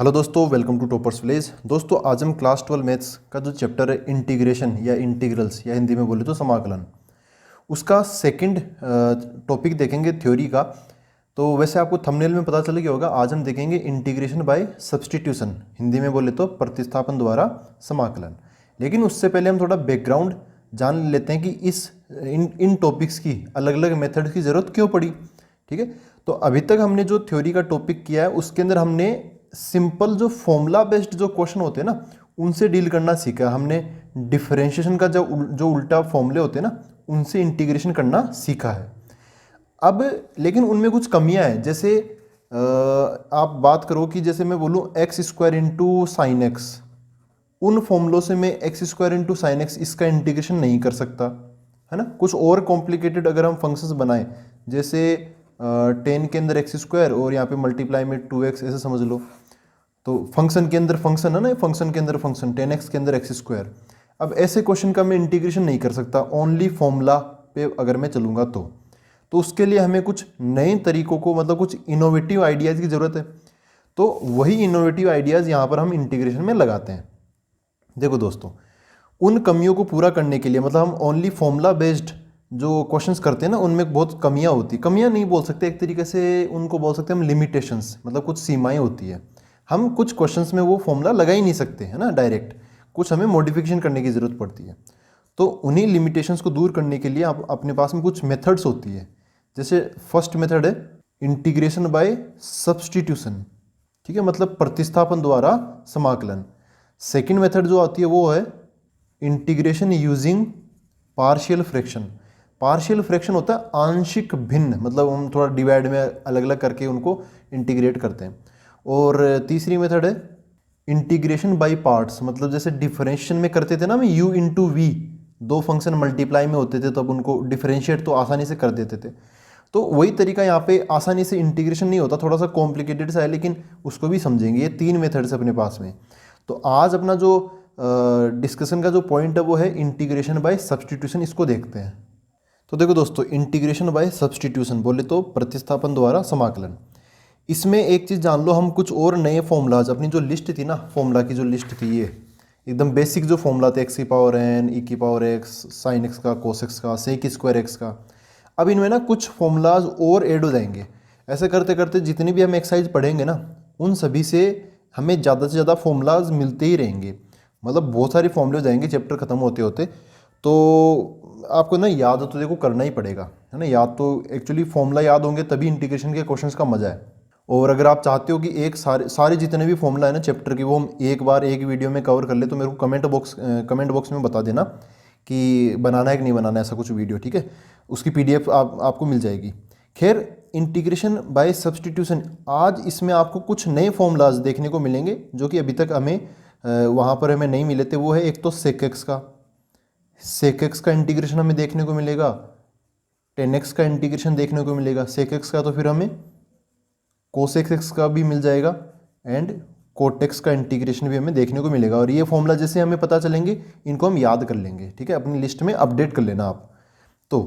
Hello दोस्तों, welcome to toppers village. दोस्तों आज हम क्लास 12 मैथ्स का जो चैप्टर है इंटीग्रेशन या इंटीग्रल्स या हिंदी में बोले तो समाकलन, उसका सेकंड टॉपिक देखेंगे थ्योरी का। तो वैसे आपको थंबनेल में पता चल गया होगा, आज हम देखेंगे इंटीग्रेशन बाय सब्सटीट्यूशन, हिंदी में बोले तो प्रतिस्थापन द्वारा समाकलन। लेकिन उससे पहले हम थोड़ा बैकग्राउंड जान लेते हैं कि इन टॉपिक्स की अलग अलग मेथड की ज़रूरत क्यों पड़ी। ठीक है, तो अभी तक हमने जो थ्योरी का टॉपिक किया है उसके अंदर हमने सिंपल जो फॉर्मूला बेस्ड जो क्वेश्चन होते हैं ना उनसे डील करना सीखा। हमने डिफरेंशिएशन का जो उल्टा फॉर्मूले होते हैं ना उनसे इंटीग्रेशन करना सीखा है। अब लेकिन उनमें कुछ कमियां हैं। जैसे आप बात करो कि जैसे मैं बोलूँ x square into sine x, उन फॉर्मूलों से मैं x square into sine x इसका इंटीग्रेशन नहीं कर सकता, है ना। कुछ और कॉम्प्लिकेटेड अगर हम फंक्शंस बनाएं, जैसे 10 के अंदर एक्स स्क्वायर और यहाँ पे मल्टीप्लाई में 2x, ऐसे समझ लो। तो फंक्शन के अंदर फंक्शन है ना, फंक्शन के अंदर फंक्शन 10x के अंदर एक्स स्क्वायर। अब ऐसे क्वेश्चन का मैं इंटीग्रेशन नहीं कर सकता ओनली फॉर्मूला पे अगर मैं चलूँगा तो उसके लिए हमें कुछ नए तरीकों को, मतलब कुछ इनोवेटिव आइडियाज़ की ज़रूरत है। तो वही इनोवेटिव आइडियाज़ यहाँ पर हम इंटीग्रेशन में लगाते हैं। देखो दोस्तों, उन कमियों को पूरा करने के लिए, मतलब हम ओनली फॉर्मूला बेस्ड जो क्वेश्चंस करते हैं ना उनमें बहुत कमियां होती, कमियां नहीं बोल सकते, एक तरीके से उनको बोल सकते हैं हम लिमिटेशंस, मतलब कुछ सीमाएं होती है। हम कुछ क्वेश्चंस में वो फॉर्मूला लगा ही नहीं सकते, है ना, डायरेक्ट। कुछ हमें मॉडिफिकेशन करने की ज़रूरत पड़ती है। तो उन्हीं लिमिटेशंस को दूर करने के लिए आप अपने पास में कुछ मेथड्स होती है। जैसे फर्स्ट मेथड है इंटीग्रेशन बाय सब्सटीट्यूशन, ठीक है, मतलब प्रतिस्थापन द्वारा समाकलन। सेकेंड मेथड जो आती है वो है integration using partial fraction. Partial fraction होता है आंशिक भिन्न, मतलब हम थोड़ा डिवाइड में अलग अलग करके उनको इंटीग्रेट करते हैं। और तीसरी मेथड है इंटीग्रेशन बाय पार्ट्स, मतलब जैसे डिफरेंशिएशन में करते थे ना हम u इंटू वी, दो फंक्शन मल्टीप्लाई में होते थे तब उनको डिफरेंशिएट तो आसानी से कर देते थे। तो वही तरीका यहाँ पे आसानी से इंटीग्रेशन नहीं होता, थोड़ा सा कॉम्प्लिकेटेड सा है, लेकिन उसको भी समझेंगे। ये तीन मेथड्स अपने पास में। तो आज अपना जो डिस्कशन का जो पॉइंट है वो है इंटीग्रेशन बाय सब्सटीट्यूशन, इसको देखते हैं। तो देखो दोस्तों, इंटीग्रेशन बाय सब्सटीट्यूशन बोले तो प्रतिस्थापन द्वारा समाकलन। इसमें एक चीज़ जान लो, हम कुछ और नए फॉर्मूलाज, अपनी जो लिस्ट थी ना, फॉर्मूला की जो लिस्ट थी, ये एकदम बेसिक जो फॉर्मूला थे, एक्स की पावर एन, ई की पावर एक्स, साइन एक्स का, कोस एक्स का, सेक स्क्वायर एक्स का, अब इनमें ना कुछ फॉर्मूलाज और ऐड हो जाएंगे। ऐसे करते करते जितनी भी हम एक्सरसाइज पढ़ेंगे ना उन सभी से हमें ज़्यादा से ज़्यादा फॉर्मूलाज मिलते ही रहेंगे। मतलब बहुत सारे फॉर्मूले हो जाएंगे चैप्टर ख़त्म होते होते। तो आपको ना याद तो देखो करना ही पड़ेगा, है ना। याद तो एक्चुअली फॉर्मूला याद होंगे तभी इंटीग्रेशन के क्वेश्चंस का मजा है। और अगर आप चाहते हो कि एक सारे जितने भी फॉर्मूला है ना चैप्टर की वो हम एक बार एक वीडियो में कवर कर ले, तो मेरे को कमेंट बॉक्स में बता देना कि बनाना है कि नहीं बनाना ऐसा कुछ वीडियो, ठीक है। उसकी PDF आपको मिल जाएगी। खैर, इंटीग्रेशन बाय सब्सटीट्यूशन, आज इसमें आपको कुछ नए फॉर्मूलाज देखने को मिलेंगे जो कि अभी तक हमें वहाँ पर हमें नहीं मिले थे। वो है एक तो सेक एक्स का इंटीग्रेशन हमें देखने को मिलेगा, 10x का इंटीग्रेशन देखने को मिलेगा। सेक एक्स का तो फिर हमें कोसेक एक्स का भी मिल जाएगा एंड कोटेक्स का इंटीग्रेशन भी हमें देखने को मिलेगा। और ये फॉर्मूला जैसे हमें पता चलेंगे इनको हम याद कर लेंगे, ठीक है, अपनी लिस्ट में अपडेट कर लेना आप। तो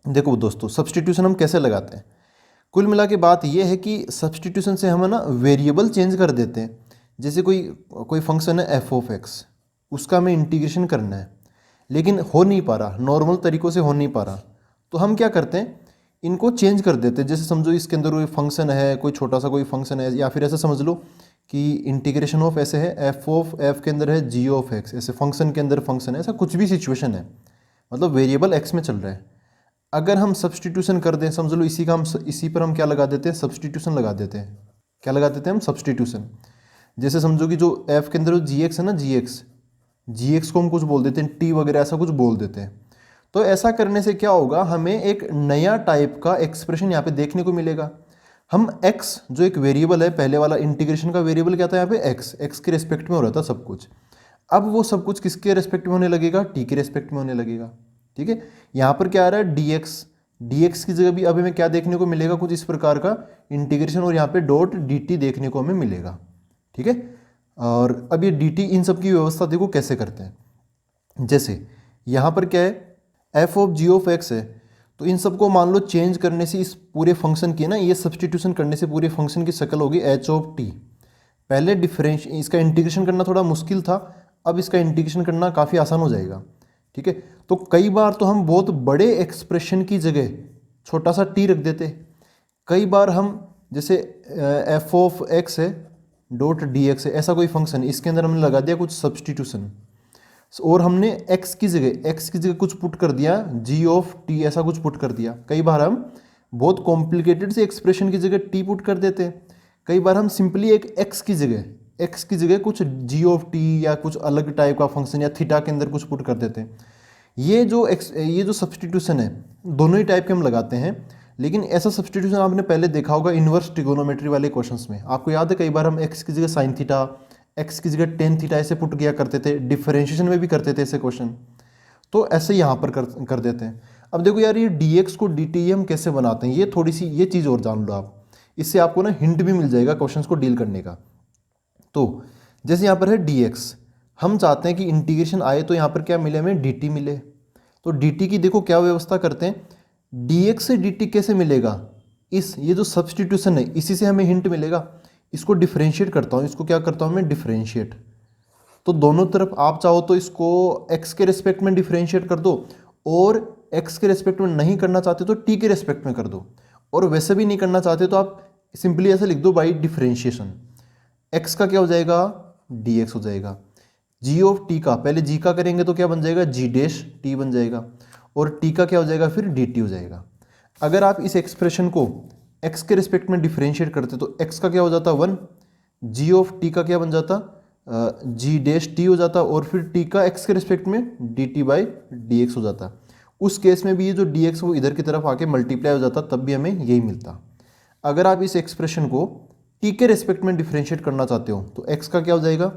देखो दोस्तों, सब्सटीट्यूशन हम कैसे लगाते हैं। कुल मिला के बात यह है कि सब्सटीट्यूशन से हम ना वेरिएबल चेंज कर देते हैं। जैसे कोई फंक्शन है एफ ऑफ एक्स, उसका हमें इंटीग्रेशन करना है लेकिन हो नहीं पा रहा, नॉर्मल तरीक़ों से हो नहीं पा रहा, तो हम क्या करते हैं, इनको चेंज कर देते हैं। जैसे समझो इसके अंदर कोई फंक्शन है, कोई छोटा सा कोई फंक्शन है, या फिर ऐसा समझ लो कि इंटीग्रेशन ऑफ ऐसे है, एफ के अंदर है जी ऑफ एक्स, ऐसे फंक्शन के अंदर फंक्शन है, ऐसा कुछ भी सिचुएशन है, मतलब वेरिएबल एक्स में चल रहा है। अगर हम सब्सटीट्यूशन कर दें, समझ लो इसी पर हम क्या लगा देते हैं, सब्सटीट्यूशन लगा देते हैं। क्या लगा देते हैं हम, सब्सटीट्यूशन। जैसे समझो कि जो एफ के अंदर जी एक्स है ना, जी एक्स को हम कुछ बोल देते हैं, टी वगैरह ऐसा कुछ बोल देते हैं। तो ऐसा करने से क्या होगा, हमें एक नया टाइप का एक्सप्रेशन यहाँ पे देखने को मिलेगा। हम x जो एक वेरिएबल है, पहले वाला इंटीग्रेशन का वेरिएबल क्या था यहाँ पे, x के रेस्पेक्ट में हो रहा था सब कुछ। अब वो सब कुछ किसके रेस्पेक्ट में होने लगेगा, t के रेस्पेक्ट में होने लगेगा, ठीक है। यहाँ पर क्या आ रहा है, dx की जगह भी अब हमें क्या देखने को मिलेगा, कुछ इस प्रकार का इंटीग्रेशन, और यहाँ पे डॉट dt देखने को हमें मिलेगा, ठीक है। और अब ये dt, इन सब की व्यवस्था देखो कैसे करते हैं। जैसे यहाँ पर क्या है, f of g of x है, तो इन सबको मान लो चेंज करने से इस पूरे फंक्शन की ना, ये सब्सटीट्यूशन करने से पूरे फंक्शन की शक्ल होगी एच ऑफ टी। पहले इसका इंटीग्रेशन करना थोड़ा मुश्किल था, अब इसका इंटीग्रेशन करना काफ़ी आसान हो जाएगा। ठीक है, तो कई बार तो हम बहुत बड़े एक्सप्रेशन की जगह छोटा सा टी रख देते, कई बार हम जैसे एफ ऑफ एक्स है डॉट डी एक्स है, ऐसा कोई फंक्शन, इसके अंदर हमने लगा दिया कुछ सब्सटीट्यूशन और हमने x की जगह कुछ पुट कर दिया, g ऑफ t ऐसा कुछ पुट कर दिया। कई बार हम बहुत कॉम्प्लिकेटेड से एक्सप्रेशन की जगह t पुट कर देते हैं, कई बार हम सिंपली एक x की जगह कुछ g ऑफ t या कुछ अलग टाइप का फंक्शन या थीटा के अंदर कुछ पुट कर देते हैं। ये जो सब्सटीट्यूशन है दोनों ही टाइप के हम लगाते हैं, लेकिन ऐसा सब्सटीट्यूशन आपने पहले देखा होगा इन्वर्स ट्रिगोनोमेट्री वाले क्वेश्चंस में। आपको याद है कई बार हम x की जगह साइन थीटा, x की जगह टेन थीटा ऐसे पुट किया करते थे, डिफरेंशिएशन में भी करते थे ऐसे क्वेश्चन, तो ऐसे यहाँ पर कर देते हैं। अब देखो यार ये dx को dt हम कैसे बनाते हैं, ये थोड़ी सी ये चीज़ और जान लो आप, इससे आपको ना हिंट भी मिल जाएगा क्वेश्चंस को डील करने का। तो जैसे यहाँ पर है dx, हम चाहते हैं कि इंटीग्रेशन आए तो यहाँ पर क्या मिले, हमें dt मिले। तो dt की देखो क्या व्यवस्था करते हैं, dx से dt कैसे मिलेगा, ये जो सब्सटीट्यूशन है इसी से हमें हिंट मिलेगा। इसको डिफरेंशिएट करता हूँ, इसको क्या करता हूँ मैं, डिफरेंशिएट। तो दोनों तरफ आप चाहो तो इसको x के रिस्पेक्ट में डिफरेंशिएट कर दो, और x के रिस्पेक्ट में नहीं करना चाहते तो t के रिस्पेक्ट में कर दो, और वैसे भी नहीं करना चाहते तो आप सिंपली ऐसे लिख दो बाई डिफरेंशिएशन। x का क्या हो जाएगा, dx हो जाएगा। g ऑफ t का पहले g का करेंगे तो क्या बन जाएगा, g डैश t बन जाएगा, और t का क्या हो जाएगा फिर dt हो जाएगा। अगर आप इस एक्सप्रेशन को x के रिस्पेक्ट में डिफरेंशिएट करते तो x का क्या हो जाता 1, g ऑफ t का क्या बन जाता g डैश t हो जाता, और फिर t का x के रिस्पेक्ट में dt बाई dx हो जाता। उस केस में भी ये जो dx वो इधर की तरफ आके मल्टीप्लाई हो जाता, तब भी हमें यही मिलता। अगर आप इस एक्सप्रेशन को t के रिस्पेक्ट में डिफरेंशिएट करना चाहते हो तो x का क्या हो जाएगा,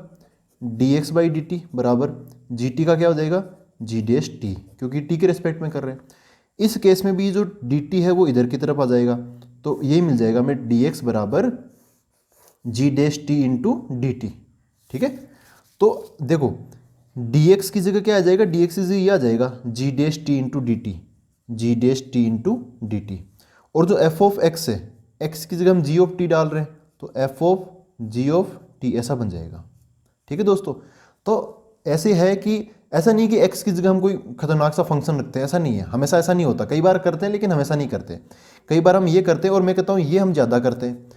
dx बाई dt बराबर gt का क्या हो जाएगा, g डैश t, क्योंकि t के रिस्पेक्ट में कर रहे हैं। इस केस में भी जो dt है वो इधर की तरफ आ जाएगा, तो यही मिल जाएगा हमें dx बराबर g dash t into D T. ठीक है, तो देखो dx की जगह क्या आ जाएगा, dx की जगह ये आ जाएगा g dash t into D T, G dash T into D T. और जो f ऑफ x है, x की जगह हम g ऑफ t डाल रहे हैं तो f of g of t ऐसा बन जाएगा। ठीक है दोस्तों, तो ऐसे है कि ऐसा नहीं कि x की जगह हम कोई खतरनाक सा फंक्शन रखते हैं, ऐसा नहीं है, हमेशा ऐसा नहीं होता। कई बार करते हैं लेकिन हमेशा नहीं करते। कई बार हम ये करते हैं और मैं कहता हूँ ये हम ज़्यादा करते हैं।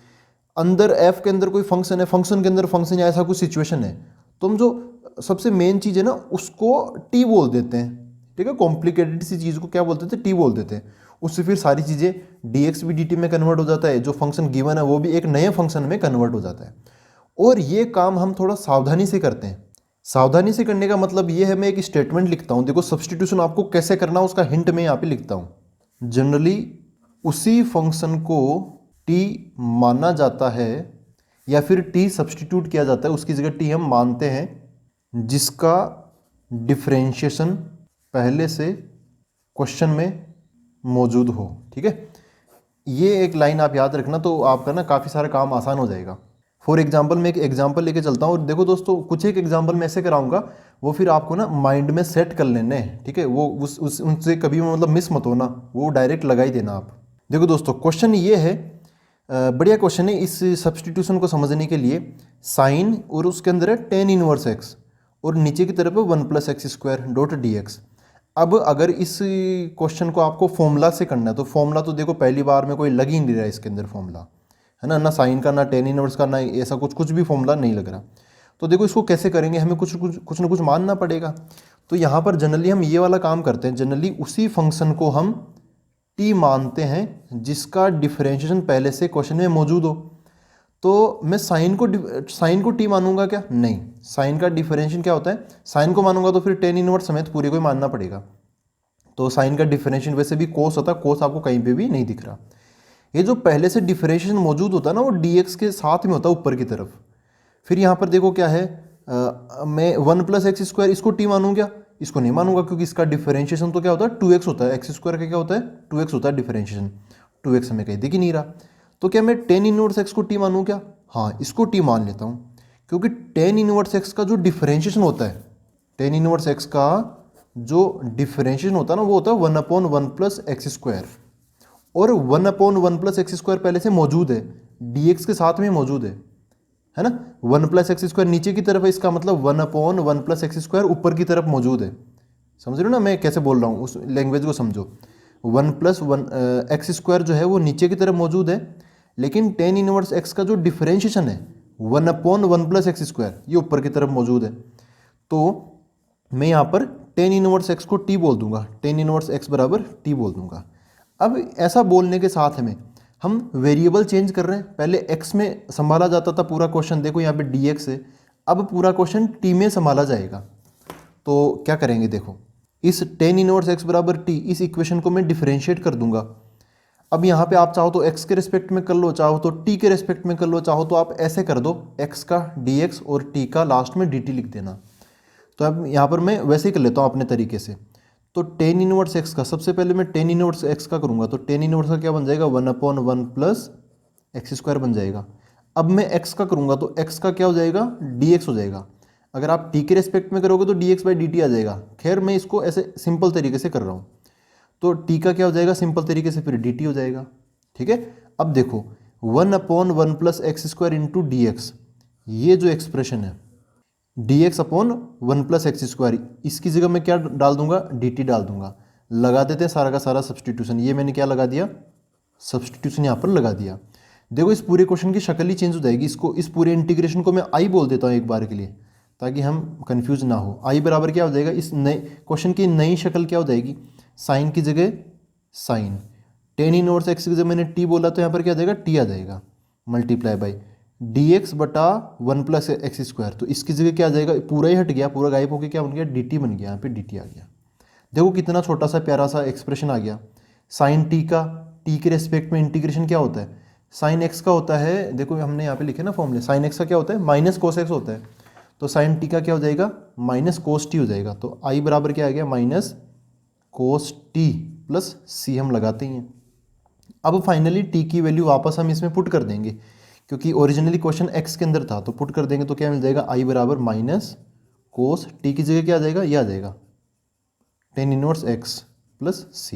अंदर f के अंदर कोई फंक्शन है, फंक्शन के अंदर फंक्शन या ऐसा कुछ सिचुएशन है, तो हम जो सबसे मेन चीज़ है ना उसको t बोल देते हैं। ठीक है, कॉम्प्लिकेटेड सी चीज़ को क्या बोलते थे, t बोल देते हैं। उससे फिर सारी चीज़ें dx भी dt में कन्वर्ट हो जाता है, जो फंक्शन गिवन है वो भी एक नए फंक्शन में कन्वर्ट हो जाता है। और ये काम हम थोड़ा सावधानी से करते हैं। सावधानी से करने का मतलब ये है, मैं एक स्टेटमेंट लिखता हूँ, देखो सब्सटीट्यूशन आपको कैसे करना उसका हिंट मैं यहाँ पे लिखता हूँ। जनरली उसी फंक्शन को t माना जाता है या फिर t सब्सटीट्यूट किया जाता है, उसकी जगह t हम मानते हैं जिसका डिफरेंशिएशन पहले से क्वेश्चन में मौजूद हो। ठीक है, ये एक लाइन आप याद रखना तो आपका ना काफ़ी सारा काम आसान हो जाएगा। फॉर एग्जाम्पल मैं एक एग्जाम्पल लेके चलता हूँ, और देखो दोस्तों कुछ एक एग्जाम्पल मैं ऐसे कराऊंगा वो फिर आपको ना माइंड में सेट कर लेने हैं। ठीक है, वो उनसे कभी मतलब मिस मत होना, वो डायरेक्ट लगा ही देना आप। देखो दोस्तों क्वेश्चन ये है, बढ़िया क्वेश्चन है। इस सब्सटीट्यूशन को समझने के लिए साइन और उसके अंदर है टेन इनवर्स एक्स और नीचे की तरफ है 1 + x² डॉट डी एक्स। अब अगर इस क्वेश्चन को आपको फॉर्मूला से करना है तो फॉर्मूला तो देखो पहली बार में कोई लग ही नहीं रहा है इसके अंदर फॉर्मूला, है ना साइन का, ना टेन इनवर्स का, ना ऐसा कुछ भी फॉर्मूला नहीं लग रहा। तो देखो इसको कैसे करेंगे, हमें कुछ ना कुछ मानना पड़ेगा। तो यहाँ पर जनरली हम ये वाला काम करते हैं, जनरली उसी फंक्शन को हम t मानते हैं जिसका डिफरेंशिएशन पहले से क्वेश्चन में मौजूद हो। तो मैं साइन को t मानूंगा क्या, नहीं, साइन का डिफरेंशिएशन क्या होता है, साइन को मानूंगा तो फिर टेन इनवर्स समेत पूरे को ही मानना पड़ेगा। तो साइन का डिफरेंशिएशन वैसे भी कोस होता है, कोस आपको कहीं पे भी नहीं दिख रहा। ये जो पहले से डिफरेंशिएशन मौजूद होता है ना वो dx के साथ में होता है ऊपर की तरफ। फिर यहाँ पर देखो क्या है, मैं 1 + x² इसको t मानूँ क्या, इसको नहीं मानूंगा क्योंकि इसका डिफरेंशिएशन तो क्या होता है 2x होता है, x² का क्या होता है 2x होता है डिफरेंशिएशन, 2x हमें कहीं दिख ही नहीं रहा। तो क्या मैं टेन इनवर्स x को t मानूँ क्या, हाँ इसको t मान लेता हूँ, क्योंकि टेन इनवर्स x का जो डिफरेंशिएशन होता है, टेन इनवर्स x का जो डिफरेंशिएशन होता है ना वो होता है 1/1 + x², और 1/1 + x² पहले से मौजूद है, dx के साथ में मौजूद है है ना। 1+x² नीचे की तरफ है, इसका मतलब 1/1+x² ऊपर की तरफ मौजूद है। समझ रहे हो ना मैं कैसे बोल रहा हूँ, उस लैंग्वेज को समझो। 1+1x² जो है वो नीचे की तरफ मौजूद है, लेकिन tan इनवर्स x का जो डिफरेंशिएशन है 1/1+x² ये ऊपर की तरफ मौजूद है। तो मैं यहाँ पर tan इनवर्स x को t बोल दूंगा, tan इनवर्स x बराबर t बोल दूंगा। अब ऐसा बोलने के साथ में हम वेरिएबल चेंज कर रहे हैं। पहले x में संभाला जाता था पूरा क्वेश्चन, देखो यहाँ पे dx है, अब पूरा क्वेश्चन t में संभाला जाएगा। तो क्या करेंगे, देखो इस tan इनवर्स x बराबर t, इस इक्वेशन को मैं डिफरेंशिएट कर दूंगा। अब यहाँ पे आप चाहो तो x के रिस्पेक्ट में कर लो, चाहो तो t के रिस्पेक्ट में कर लो, चाहो तो आप ऐसे कर दो, x का dx और t का लास्ट में dt लिख देना। तो अब यहाँ पर मैं वैसे ही कर लेता हूँ अपने तरीके से। तो tan इनवर्स x का सबसे पहले मैं tan इनवर्स x का करूँगा, तो tan इनवर्स का क्या बन जाएगा 1/1+x² बन जाएगा। अब मैं x का करूँगा तो x का क्या हो जाएगा dx हो जाएगा। अगर आप t के रिस्पेक्ट में करोगे तो dx/dt आ जाएगा। खैर मैं इसको ऐसे सिंपल तरीके से कर रहा हूँ, तो t का क्या हो जाएगा सिंपल तरीके से, फिर dt हो जाएगा। ठीक है, अब देखो 1/1+x² इंटू dx, ये जो एक्सप्रेशन है dx/1+x², इसकी जगह मैं क्या डाल दूंगा dt डाल दूंगा। लगा देते हैं सारा का सारा सब्सटीट्यूशन, ये मैंने क्या लगा दिया सब्सटीट्यूशन यहाँ पर लगा दिया। देखो इस पूरे क्वेश्चन की शक्ल ही चेंज हो जाएगी। इसको इस पूरे इंटीग्रेशन को मैं आई बोल देता हूँ एक बार के लिए, ताकि हम कंफ्यूज ना हो। आई बराबर क्या हो जाएगा, इस नए क्वेश्चन की नई शक्ल क्या हो जाएगी, साइन की जगह साइन, tan इनवर्स x की जगह मैंने t बोला तो यहाँ पर क्या आ जाएगा t आ जाएगा, मल्टीप्लाई बाई dx/1+x²। तो इसकी जगह क्या आ जाएगा, पूरा ही हट गया, पूरा गायब होकर क्या बन गया dt बन गया, यहाँ पे dt आ गया। देखो कितना छोटा सा प्यारा सा एक्सप्रेशन आ गया। साइन t का t के रेस्पेक्ट में इंटीग्रेशन क्या होता है, साइन x का होता है, देखो हमने यहाँ पे लिखे ना फॉर्मूले, साइन x का क्या होता है माइनस कोस x होता है, तो साइन t का क्या हो जाएगा माइनस कोस t हो जाएगा। तो i बराबर क्या आ गया minus cos t plus c हम लगाते ही हैं। अब फाइनली t की वैल्यू वापस हम इसमें पुट कर देंगे, क्योंकि ओरिजिनली क्वेश्चन x के अंदर था, तो पुट कर देंगे तो क्या मिल जाएगा i बराबर माइनस कोस t की जगह क्या आ जाएगा, ये आ जाएगा tan inverse x plus c।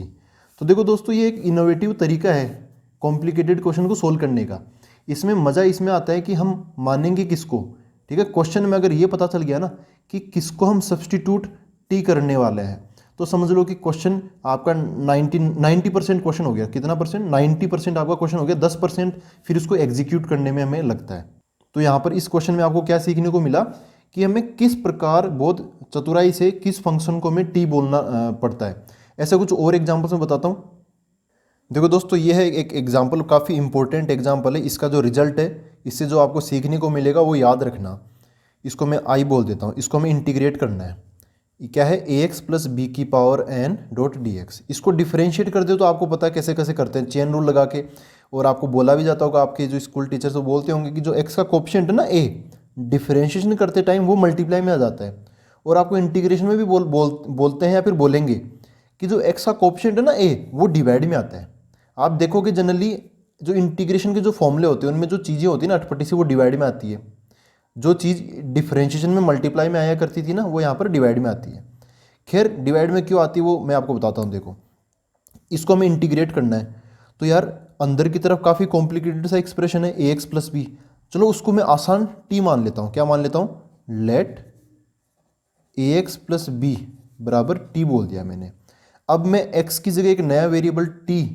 तो देखो दोस्तों ये एक इनोवेटिव तरीका है कॉम्प्लिकेटेड क्वेश्चन को सोल्व करने का। इसमें मज़ा इसमें आता है कि हम मानेंगे किसको। ठीक है, क्वेश्चन में अगर ये पता चल गया ना कि किसको हम सब्सटीट्यूट t करने वाले हैं, तो समझ लो कि क्वेश्चन आपका 90% क्वेश्चन हो गया। कितना परसेंट, 90% आपका क्वेश्चन हो गया। 10% फिर उसको एग्जीक्यूट करने में हमें लगता है। तो यहाँ पर इस क्वेश्चन में आपको क्या सीखने को मिला कि हमें किस प्रकार बहुत चतुराई से किस फंक्शन को हमें टी बोलना पड़ता है। ऐसा कुछ और एग्जाम्पल्स में बताता हूँ। देखो दोस्तों ये है एक एग्जाम्पल, काफ़ी इंपॉर्टेंट एग्जाम्पल है। इसका जो रिजल्ट है, इससे जो आपको सीखने को मिलेगा वो याद रखना। इसको मैं आई बोल देता हूँ, इसको हमें इंटीग्रेट करना है। ये क्या है ax प्लस बी की power n dot d x. इसको डिफरेंशिएट कर दो तो आपको पता है कैसे कैसे करते हैं, चेन रूल लगा के। और आपको बोला भी जाता होगा, आपके जो स्कूल टीचर्स वो बोलते होंगे कि जो x का कोफिशिएंट है ना a, डिफरेंशिएशन करते टाइम वो मल्टीप्लाई में आ जाता है। और आपको इंटीग्रेशन में भी बोलते हैं या फिर बोलेंगे कि जो x का कोफिशिएंट है ना a, वो डिवाइड में आता है। आप देखोगे जनरली जो इंटीग्रेशन के जो फॉर्मूले होते हैं उनमें जो चीज़ें होती है ना अटपटी सी, वो डिवाइड में आती है। जो चीज़ डिफरेंशिएशन में मल्टीप्लाई में आया करती थी ना, वो यहाँ पर डिवाइड में आती है। खैर डिवाइड में क्यों आती है वो मैं आपको बताता हूँ। देखो इसको हमें इंटीग्रेट करना है, तो यार अंदर की तरफ काफ़ी कॉम्प्लिकेटेड सा एक्सप्रेशन है ax प्लस बी। चलो उसको मैं आसान t मान लेता हूँ। क्या मान लेता हूँ, लेट ax प्लस बी बराबर t बोल दिया मैंने। अब मैं x की जगह एक नया वेरिएबल t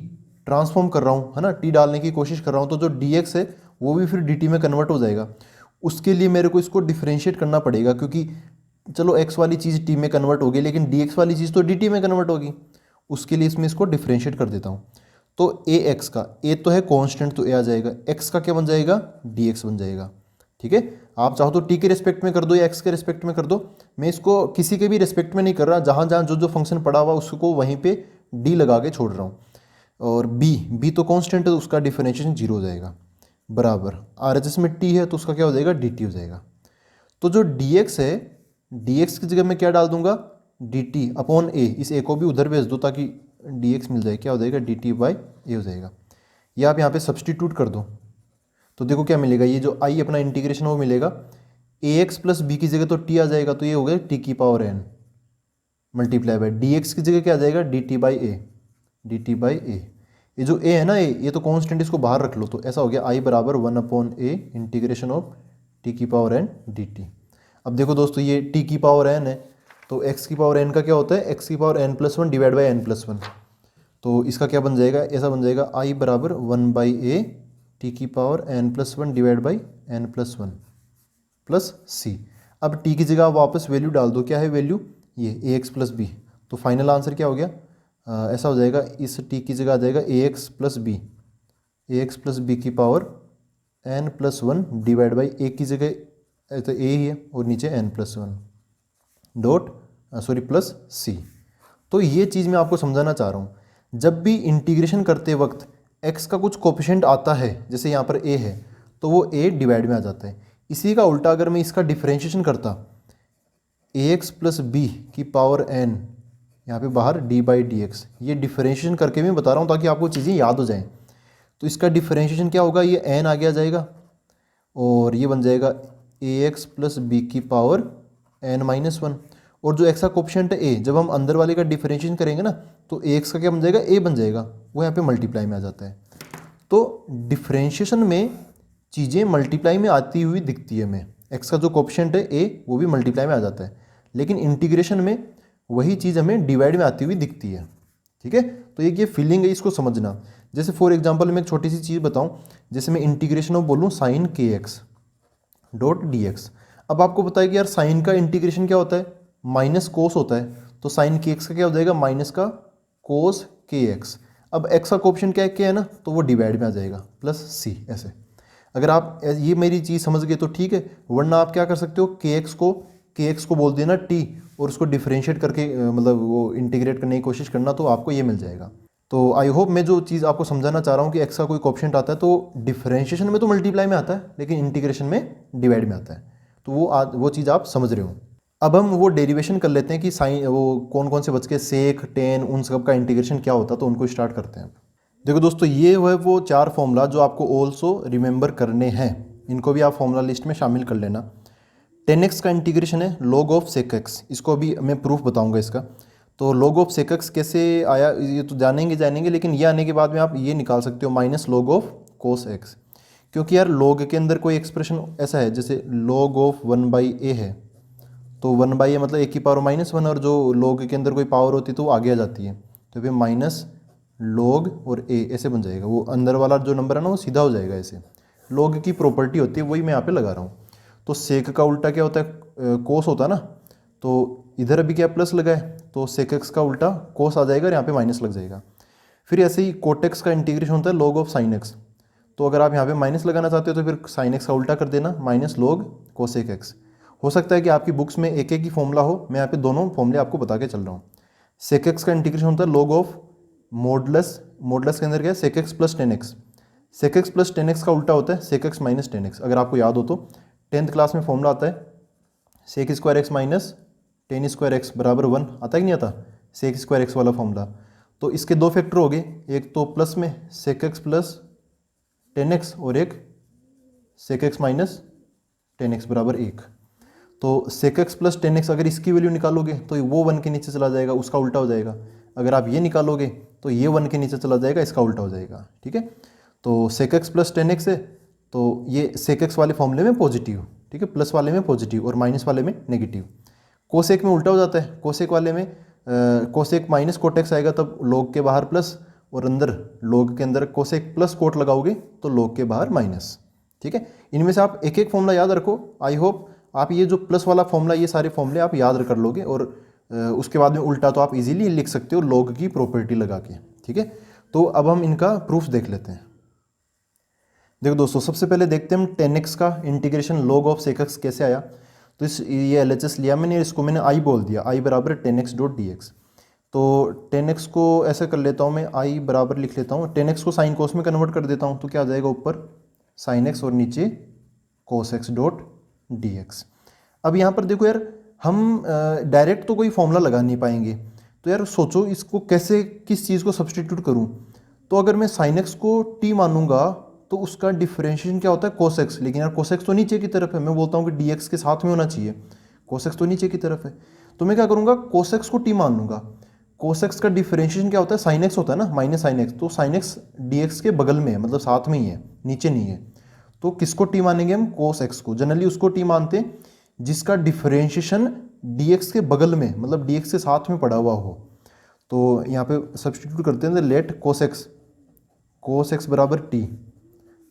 ट्रांसफॉर्म कर रहा हूँ, है ना, t डालने की कोशिश कर रहा हूँ। तो जो dx है वो भी फिर dt में कन्वर्ट हो जाएगा। उसके लिए मेरे को इसको डिफरेंशिएट करना पड़ेगा, क्योंकि चलो x वाली चीज़ t में कन्वर्ट होगी, लेकिन dx वाली चीज़ तो dt में कन्वर्ट होगी। उसके लिए इसमें इसको डिफरेंशिएट कर देता हूँ। तो ax का a तो है कांस्टेंट, तो a आ जाएगा, x का क्या बन जाएगा dx बन जाएगा। ठीक है, आप चाहो तो t के रिस्पेक्ट में कर दो या x के रिस्पेक्ट में कर दो। मैं इसको किसी के भी रिस्पेक्ट में नहीं कर रहा, जहाँ जहाँ जो जो फंक्शन पड़ा हुआ उसको वहीं पे d लगा के छोड़ रहा हूँ। और b तो कांस्टेंट है, तो उसका डिफरेंशिएशन 0 हो जाएगा, बराबर RHS में t है तो उसका क्या हो जाएगा dt हो जाएगा। तो जो dx है, dx की जगह मैं क्या डाल दूंगा dt अपॉन a। इस a को भी उधर भेज दो ताकि dx मिल जाए, क्या हो जाएगा dt बाई a हो जाएगा। ये आप यहाँ पे सब्सटीट्यूट कर दो तो देखो क्या मिलेगा, ये जो i अपना इंटीग्रेशन वो मिलेगा ax प्लस बी की जगह तो t आ जाएगा, तो ये हो गया t की power n multiply by dx की जगह क्या आ जाएगा dt बाई a। ये जो a है ना, ये तो कांस्टेंट, इसको बाहर रख लो। तो ऐसा हो गया i बराबर 1/a इंटीग्रेशन ऑफ टी की पावर एन डी टी। अब देखो दोस्तों, ये टी की पावर एन है, तो एक्स की पावर एन का क्या होता है, एक्स की power N plus one divide by N plus one. तो इसका क्या बन जाएगा, ऐसा बन जाएगा आई बराबर वन बाई ए टी की power N plus one divide by N plus one plus C. अब टी की जगह वापस वैल्यू डाल दो, क्या है वैल्यू, ये ए एक्स प्लस बी। तो फाइनल आंसर क्या हो गया, ऐसा हो जाएगा, इस टी की जगह आ जाएगा a x plus b, a x plus b की power N plus one divide by a की जगह तो ए ही है और नीचे n plus one dot sorry plus c. तो ये चीज़ मैं आपको समझाना चाह रहा हूँ, जब भी इंटीग्रेशन करते वक्त x का कुछ कोफिशिएंट आता है, जैसे यहाँ पर a है, तो वो a डिवाइड में आ जाता है। इसी का उल्टा अगर मैं इसका डिफरेंशिएशन करता ax प्लस बी की पावर n, यहाँ पे बाहर d बाई डी एक्स, ये डिफरेंशिएशन करके मैं बता रहा हूँ ताकि आपको चीज़ें याद हो जाएं। तो इसका डिफरेंशिएशन क्या होगा, ये n आगे आ जाएगा और ये बन जाएगा ax प्लस बी की पावर n माइनस वन। और जो एक्स का कोफिशिएंट है a, जब हम अंदर वाले का डिफरेंशिएशन करेंगे ना, तो ax का क्या बन जाएगा, a बन जाएगा, वो यहाँ पे मल्टीप्लाई में आ जाता है। तो डिफरेंशिएशन में चीज़ें मल्टीप्लाई में आती हुई दिखती है हमें, एक्स का जो कोफिशिएंट है a वो भी मल्टीप्लाई में आ जाता है, लेकिन इंटीग्रेशन में वही चीज़ हमें डिवाइड में आती हुई दिखती है। ठीक है, तो एक ये फीलिंग है, इसको समझना। जैसे फॉर एग्जांपल मैं एक छोटी सी चीज़ बताऊं, जैसे मैं इंटीग्रेशन ऑफ बोलूँ साइन के एक्स डॉट डी एक्स। अब आपको पता है कि यार साइन का इंटीग्रेशन क्या होता है, माइनस कोस होता है, तो साइन के एक्स का क्या हो जाएगा, माइनस का कोस के एक्स। अब एक्स का कोफिशिएंट क्या है ना, तो वो डिवाइड में आ जाएगा प्लस सी। ऐसे अगर आप ये मेरी चीज़ समझ गए तो ठीक है, वरना आप क्या कर सकते हो, के एक्स को बोल देना टी और उसको डिफरेंशिएट करके मतलब वो इंटीग्रेट करने की कोशिश करना, तो आपको ये मिल जाएगा। तो आई होप मैं जो चीज़ आपको समझाना चाह रहा हूँ कि एक्स का कोई कोफिशिएंट आता है तो डिफरेंशिएशन में तो मल्टीप्लाई में आता है, लेकिन इंटीग्रेशन में डिवाइड में आता है। तो वो चीज़ आप समझ रहे हो। अब हम वो डेरिवेशन कर लेते हैं कि साइन वो कौन कौन से बच के, सेक, टेन, उन सब का इंटीग्रेशन क्या होता है, तो उनको स्टार्ट करते हैं। देखो दोस्तों, ये वो चार फॉर्मूला जो आपको ऑल्सो रिमेंबर करने हैं, इनको भी आप फॉर्मूला लिस्ट में शामिल कर लेना। 10x का इंटीग्रेशन है log ऑफ sec x, इसको अभी मैं प्रूफ बताऊंगा इसका। तो log ऑफ sec x कैसे आया ये तो जानेंगे, लेकिन ये आने के बाद में आप ये निकाल सकते हो minus log of cos x, क्योंकि यार log के अंदर कोई एक्सप्रेशन ऐसा है, जैसे log ऑफ 1/a है, तो 1/a मतलब a की पावर माइनस वन, और जो log के अंदर कोई पावर होती है तो वो आगे आ जाती है, तो फिर माइनस log और a ऐसे बन जाएगा। वो अंदर वाला जो नंबर है ना वो सीधा हो जाएगा ऐसे, log की प्रॉपर्टी होती है, वही मैं यहाँ पे लगा रहा हूँ। तो सेक का उल्टा क्या होता है, कोस होता है ना, तो इधर अभी क्या प्लस लगा है, तो सेक एक्स का उल्टा कोस आ जाएगा और यहाँ पे माइनस लग जाएगा। फिर ऐसे ही कोटेक्स का इंटीग्रेशन होता है log ऑफ साइन एक्स, तो अगर आप यहाँ पे माइनस लगाना चाहते हो तो फिर साइन एक्स का उल्टा कर देना, माइनस log कोसेक एक्स। हो सकता है कि आपकी बुक्स में एक ही फॉर्मूला हो, मैं यहाँ पे दोनों फॉर्मूले आपको बता के चल रहा हूँ। सेक एक्स का इंटीग्रेशन होता है log ऑफ मॉडुलस, मॉडुलस के अंदर क्या है, sec x plus 10x। Sec x plus 10x का उल्टा होता है सेक एक्स माइनस 10x। अगर आपको याद हो तो 10th क्लास में फॉर्मूला आता है sec square x minus 10 square x बराबर 1, आता है कि नहीं आता, सेक स्क्वायर एक्स वाला फॉर्मूला। तो इसके दो फैक्टर हो गए, एक तो प्लस में सेक एक्स प्लस 10x और एक सेक एक्स माइनस 10x बराबर 1। तो सेक एक्स प्लस 10x अगर इसकी वैल्यू निकालोगे तो वो 1 के नीचे चला जाएगा, उसका उल्टा हो जाएगा। अगर आप ये निकालोगे तो ये 1 के नीचे चला जाएगा, इसका उल्टा हो जाएगा। ठीक है, तो सेक एक्स प्लस 10x है, तो ये सेक एक्स वाले फॉर्मूले में पॉजिटिव, ठीक है, प्लस वाले में पॉजिटिव और माइनस वाले में नेगेटिव। कोसेक में उल्टा हो जाता है, कोसेक वाले में कोसेक माइनस कोटेक्स आएगा, तब log के बाहर प्लस और अंदर log के अंदर कोसेक प्लस कोट लगाओगे तो log के बाहर माइनस। ठीक है, इनमें से आप एक एक फॉर्मूला याद रखो। आई होप आप ये जो प्लस वाला फॉर्मूला, ये सारे फॉर्मूले आप याद कर लोगे, और उसके बाद में उल्टा तो आप इजीली लिख सकते हो log की प्रॉपर्टी लगा के। ठीक है, तो अब हम इनका प्रूफ देख लेते हैं। देखो दोस्तों, सबसे पहले देखते हैं हम 10x का integration log of sec x कैसे आया। तो ये LHS लिया मैंने, इसको मैंने i बोल दिया, i बराबर 10x डॉट डी एक्स। तो 10x को ऐसे कर लेता हूँ मैं, i बराबर लिख लेता हूँ, 10x को साइन कोस में कन्वर्ट कर देता हूँ, तो क्या आ जाएगा, ऊपर साइन एक्स और नीचे cos x dot d x. अब यहाँ पर देखो यार, हम डायरेक्ट तो कोई फॉर्मूला लगा नहीं पाएंगे, तो यार सोचो इसको कैसे, किस चीज़ को सब्सटीट्यूट करूँ। तो अगर मैं साइन एक्स को t मानूंगा तो उसका डिफरेंशिएशन क्या होता है, कोस एक्स। लेकिन यार कोस एक्स तो नीचे की तरफ है, मैं बोलता हूँ कि डी एक्स के साथ में होना चाहिए, कोस एक्स तो नीचे की तरफ है। तो मैं क्या करूँगा, कोस एक्स को t मान लूँगा। कोस एक्स का डिफरेंशिएशन क्या होता है, साइन एक्स होता है ना, माइनस साइन एक्स, तो साइन एक्स डी एक्स के बगल में है, मतलब साथ में ही है, नीचे नहीं है। तो किसको टी मानेंगे हम? कोस एक्स को। जनरली उसको टी मानते हैं जिसका डिफरेंशिएशन dx के बगल में, मतलब dx के साथ में पड़ा हुआ हो। तो यहाँ पे सब्सटीट्यूट करते हैं, लेट कोस एक्स बराबर टी।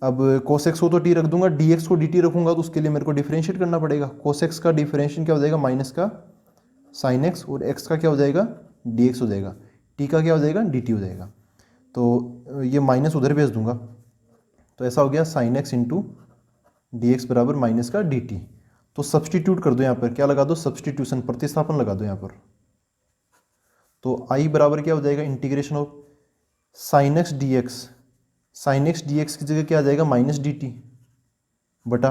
अब कोस एक्स को तो टी रख दूंगा, dx को dt रखूंगा, तो उसके लिए मेरे को डिफरेंशिएट करना पड़ेगा। कोस एक्स का डिफरेंशिएशन क्या हो जाएगा? माइनस का साइन एक्स, और एक्स का क्या हो जाएगा? dx हो जाएगा। टी का क्या हो जाएगा? dt हो जाएगा। तो ये माइनस उधर भेज दूंगा, तो ऐसा हो गया sine x into D x बराबर माइनस का डी टी। तो सब्सटीट्यूट कर दो यहाँ पर, क्या लगा दो? सब्सटीट्यूशन, प्रतिस्थापन लगा दो यहाँ पर। तो आई बराबर क्या हो जाएगा? Integration of sine x D x, sine x D x की जगह क्या आ जाएगा? माइनस डी टी बटा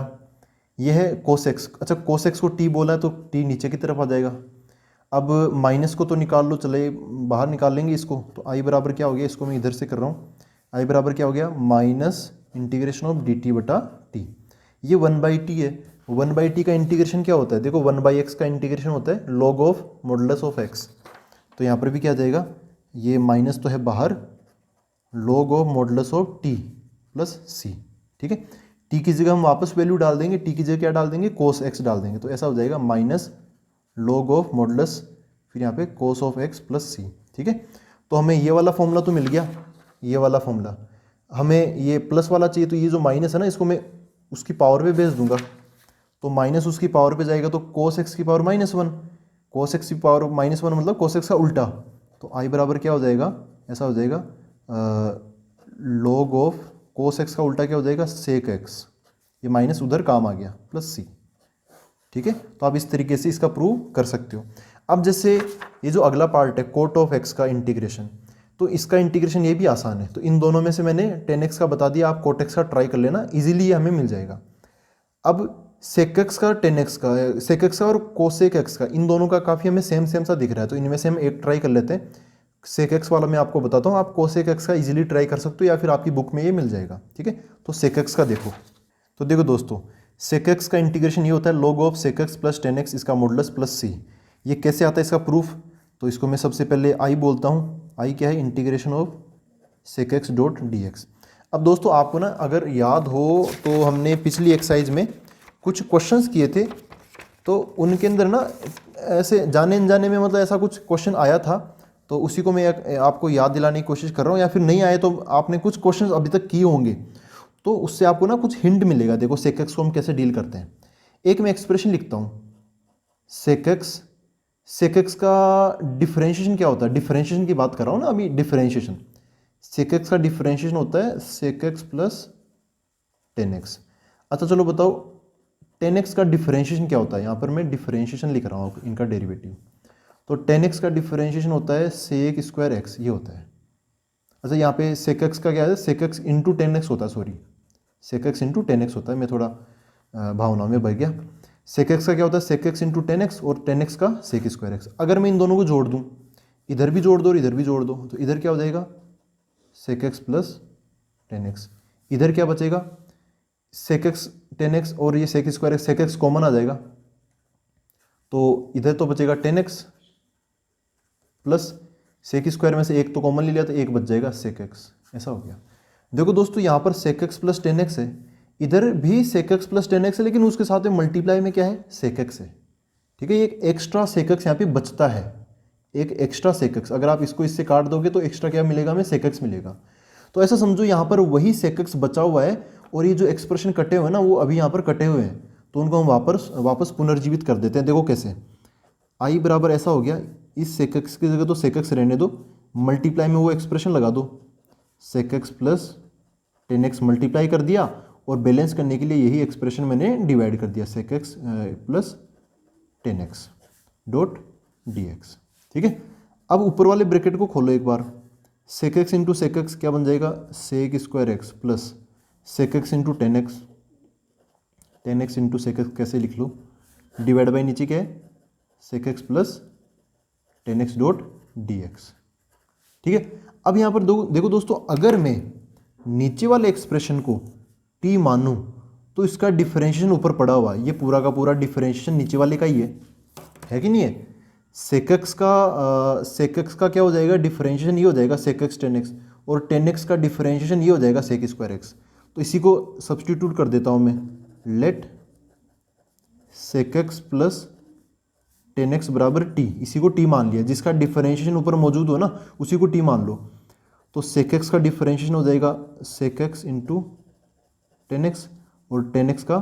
ये है कोस एक्स। अच्छा, कोस एक्स को टी बोला है तो टी नीचे की तरफ आ जाएगा। अब माइनस को तो निकाल लो, चले बाहर निकाल लेंगे इसको। तो आई बराबर क्या हो गया? इसको मैं इधर से कर रहा हूँ। आई बराबर क्या हो गया? Minus integration of D T बटा टी। ये 1/t है। 1/t का इंटीग्रेशन क्या होता है? देखो 1/x का इंटीग्रेशन होता है log of modulus of x। तो यहाँ पर भी क्या आ जाएगा? ये माइनस तो है बाहर, log of modulus of t plus c। ठीक है, t की जगह हम वापस वैल्यू डाल देंगे, t की जगह क्या डाल देंगे? cos x डाल देंगे। तो ऐसा हो जाएगा माइनस log ऑफ मॉडुलस, फिर यहाँ पे cos of x plus c। ठीक है, तो हमें ये वाला फॉर्मूला तो मिल गया, ये वाला फॉर्मूला। हमें ये प्लस वाला चाहिए, तो ये जो माइनस है ना, इसको मैं उसकी पावर पे भेज दूंगा। तो माइनस उसकी पावर पे जाएगा, तो cos x की पावर -1, cos x की पावर -1 मतलब cos x का उल्टा। तो आई बराबर क्या हो जाएगा? ऐसा हो जाएगा log ऑफ cos x का उल्टा क्या हो जाएगा? sec x। ये माइनस उधर काम आ गया, प्लस c। ठीक है, तो आप इस तरीके से इसका प्रूव कर सकते हो। अब जैसे ये जो अगला पार्ट है कोट ऑफ x का इंटीग्रेशन, तो इसका इंटीग्रेशन ये भी आसान है। तो इन दोनों में से मैंने tan x का बता दिया, आप कोट x का ट्राई कर लेना, इजीली ये हमें मिल जाएगा। अब sec x का tan x का, sec x का और cosec x का, इन दोनों का काफ़ी हमें सेम सा दिख रहा है। तो इनमें से हम एक ट्राई कर लेते हैं। sec x वाला मैं आपको बताता हूँ, आप cosec x का इजीली ट्राई कर सकते हो, या फिर आपकी बुक में ये मिल जाएगा। ठीक है, तो sec x का देखो। तो देखो दोस्तों, sec x का इंटीग्रेशन ये होता है log of sec x plus tan x इसका मॉडुलस प्लस c। ये कैसे आता है इसका प्रूफ? तो इसको मैं सबसे पहले आई बोलता हूँ। आई क्या है? Integration of sec x dot d x. अब दोस्तों आपको ना अगर याद हो तो हमने पिछली एक्सरसाइज में कुछ क्वेश्चंस किए थे, तो उनके अंदर ना ऐसे जाने अनजाने में मतलब ऐसा कुछ क्वेश्चन आया था। तो उसी को मैं आपको याद दिलाने की कोशिश कर रहा हूँ, या फिर नहीं आए तो आपने कुछ क्वेश्चंस अभी तक किए होंगे, तो उससे आपको ना कुछ हिंट मिलेगा। देखो sec x को हम कैसे डील करते हैं। एक मैं एक्सप्रेशन लिखता हूँ, sec x का डिफरेंशिएशन क्या होता है? डिफरेंशिएशन की बात कर रहा हूँ ना अभी, डिफरेंशिएशन। sec x का डिफरेंशिएशन होता है sec x plus tan x। अच्छा चलो बताओ tan x का डिफरेंशिएशन क्या होता है? यहाँ पर मैं डिफरेंशिएशन लिख रहा हूँ इनका डेरिवेटिव। तो tan x का डिफरेंशिएशन होता है sec स्क्वायर x, ये होता है। अच्छा यहाँ पे sec x का क्या है? sec x into tan x होता है, sorry sec x into tan x होता है। मैं थोड़ा भावनाओं में बह गया। sec x का क्या होता है? sec x into tan x, और tan x का sec स्क्वायर x। अगर मैं इन दोनों को जोड़ दूँ, इधर भी जोड़ दो और इधर भी जोड़ दो, तो इधर क्या हो जाएगा? sec x plus tan x। इधर क्या बचेगा? sec x tan x, और ये sec square x, sec x common आ जाएगा, तो इधर तो बचेगा tan x plus sec square में से एक तो कॉमन ले लिया, तो एक बच जाएगा sec x। ऐसा हो गया। देखो दोस्तों यहाँ पर sec x plus tan x है, इधर भी sec x plus tan x है, लेकिन उसके साथ में मल्टीप्लाई में क्या है? sec x है। ठीक है, एक एक्स्ट्रा sec x यहाँ पे बचता है, एक एक्स्ट्रा sec x। अगर आप इसको इससे काट दोगे तो एक्स्ट्रा क्या मिलेगा हमें? sec x मिलेगा। तो ऐसा समझो यहाँ पर वही sec x बचा हुआ है, और ये जो एक्सप्रेशन कटे हुए हैं ना, वो अभी यहाँ पर कटे हुए हैं, तो उनको हम वापस पुनर्जीवित कर देते हैं। देखो कैसे, आई बराबर ऐसा हो गया, इस sec x की जगह तो sec x रहने दो, मल्टीप्लाई में वो एक्सप्रेशन लगा दो, sec x plus tan x multiply कर दिया, और बैलेंस करने के लिए यही एक्सप्रेशन मैंने डिवाइड कर दिया, sec x plus tan x dot d x. ठीक है, अब ऊपर वाले ब्रैकेट को खोलो एक बार। sec x into sec x क्या बन जाएगा? sec square x plus sec x into tan x into sec x कैसे लिख लो? डिवाइड बाई नीचे क्या है? sec x plus tan x dot d x. ठीक है, अब यहाँ पर देखो दोस्तों, अगर मैं नीचे वाले एक्सप्रेशन को t मानूं, तो इसका डिफरेंशिएशन ऊपर पड़ा हुआ है, ये पूरा का पूरा डिफरेंशिएशन नीचे वाले का ही है कि नहीं है? sec x का क्या हो जाएगा? डिफरेंशिएशन ये हो जाएगा sec x tan x, और tan x का डिफरेंशिएशन ये हो जाएगा sec स्क्वायर x। तो इसी को सब्सटीट्यूट कर देता हूँ मैं, let sec x plus ten x बराबर टी, इसी को टी मान लिया, जिसका डिफरेंशिएशन ऊपर मौजूद हो ना उसी को टी मान लो। तो सेक एक्स का डिफरेंशिएशन हो जाएगा sec x into ten x, और टेन एक्स का